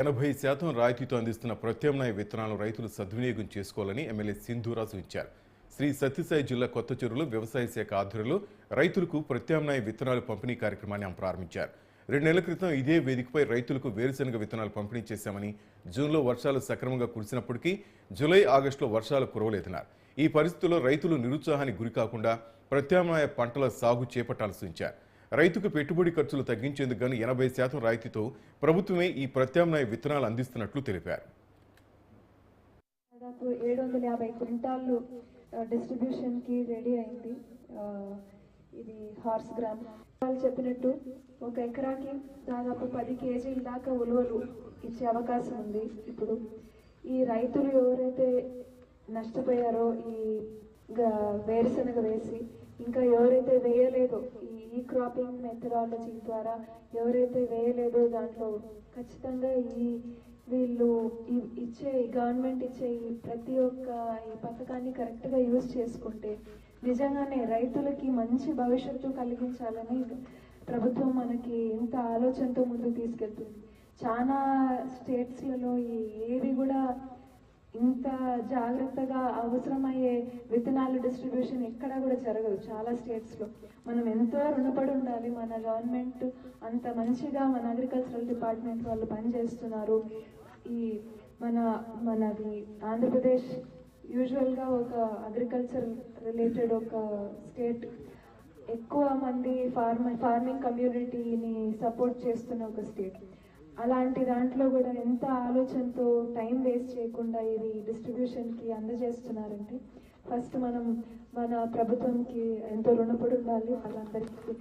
80% రాయితీతో అందిస్తున్న ప్రత్యామ్నాయ విత్తనాలను రైతులు సద్వినియోగం చేసుకోవాలని ఎమ్మెల్యే సింధూరాజు ఇచ్చారు. శ్రీ సత్యసాయి జిల్లా కొత్త చెరువులో వ్యవసాయ శాఖ ఆధ్వర్యంలో రైతులకు ప్రత్యామ్నాయ విత్తనాలు పంపిణీ కార్యక్రమాన్ని ప్రారంభించారు. 2 నెలల క్రితం ఇదే వేదికపై రైతులకు వేరుశనగ విత్తనాలు పంపిణీ చేశామని, జూన్లో వర్షాలు సక్రమంగా కురిసినప్పటికీ జూలై, ఆగస్టులో వర్షాలు కురవలేదన్నారు. ఈ పరిస్థితుల్లో రైతులు నిరుత్సాహానికి గురికాకుండా ప్రత్యామ్నాయ పంటల సాగు చేపట్టాల్సి ఉంచారు. రైతుకు పెట్టుబడి ఖర్చులు తగ్గించేందుకు గాను 80% రాయితీతో ప్రభుత్వమే ఈ ప్రత్యామ్నాయ విత్తనాలు అందిస్తున్నట్లు తెలిపారు. దాదాపు 750 క్వింటాళ్ళు డిస్ట్రిబ్యూషన్ కి రెడీ అయింది. ఇది హార్స్ గ్రామ్ వాళ్ళు చెప్పినట్టు 1 ఎకరాకి దాదాపు 10 కేజీల దాకా ఉలువలు ఇచ్చే అవకాశం ఉంది. ఇప్పుడు ఈ రైతులు ఎవరైతే నష్టపోయారో ఈ వేరుశనగ వేసి, ఇంకా ఎవరైతే వేయలేదో ఈ క్రాపింగ్ మెథడాలజీ ద్వారా ఎవరైతే వేయలేదో దాంట్లో ఖచ్చితంగా వీళ్ళు గవర్నమెంట్ ఇచ్చే ప్రతి ఒక్క ఈ పథకాన్ని కరెక్ట్గా యూజ్ చేసుకుంటే నిజంగానే రైతులకి మంచి భవిష్యత్తు కలిగించాలని ప్రభుత్వం మనకి ఇంత ఆలోచనతో ముందుకు తీసుకెళ్తుంది. చాలా స్టేట్స్లలో ఏది కూడా ఇంత జాగ్రత్తగా అవసరమయ్యే విత్తనాల డిస్ట్రిబ్యూషన్ ఎక్కడా కూడా జరగదు. చాలా స్టేట్స్లో మనం ఎంతో రుణపడి ఉండాలి. మన గవర్నమెంట్ అంత మంచిగా మన అగ్రికల్చరల్ డిపార్ట్మెంట్ వాళ్ళు పనిచేస్తున్నారు. మనది ఆంధ్రప్రదేశ్ యూజువల్గా ఒక అగ్రికల్చర్ రిలేటెడ్ ఒక స్టేట్, ఎక్కువ మంది ఫార్మింగ్ కమ్యూనిటీని సపోర్ట్ చేస్తున్న ఒక స్టేట్. అలాంటి దాంట్లో కూడా ఎంత ఆలోచనతో టైం వేస్ట్ చేయకుండా ఇది డిస్ట్రిబ్యూషన్కి అందజేస్తున్నారంటే ఫస్ట్ మనం మన ప్రభుత్వంకి ఎంతో రుణపడి ఉండాలి వాళ్ళందరికీ.